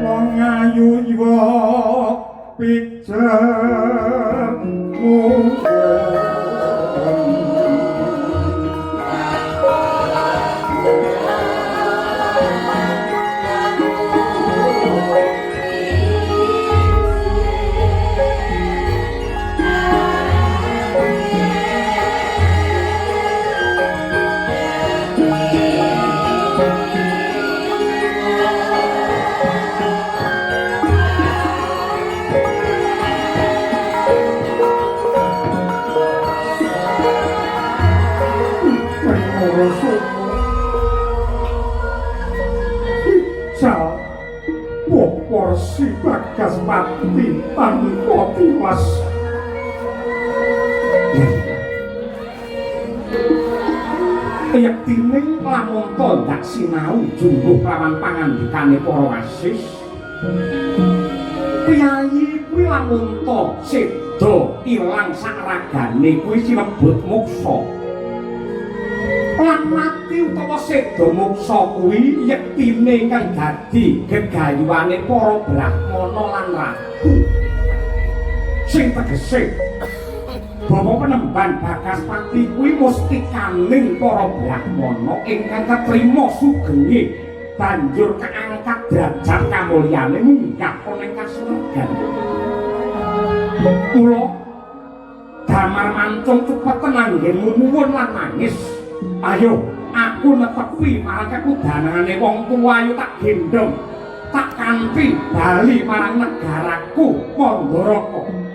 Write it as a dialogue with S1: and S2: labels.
S1: wong ayu iwa pijem porsi bagas mati tanpa tiwas yaktine lamun tondak sinau jumbuh lawan pangandikane para wasis piyayi kuwi lamun to seda ilang saragane kuwi sinebut muksa lan mati utawa seda muksa kuwi yektine kang dadi gegayuhane para brahmana lan ratu sing tegese bapa penemban Bagaspati kuwi mustikaning para brahmana ingkang katrima sugenge banjur kaangkat derajat kamulyane munggah ana ing kasurgan kula damar mancung cepet tenang nggenmu nuwun lan nangis. Ayo, aku netepi marang kekudanane wong tuwa ayo tak gendong, tak kanthi bali marang negaraku Pandharaka.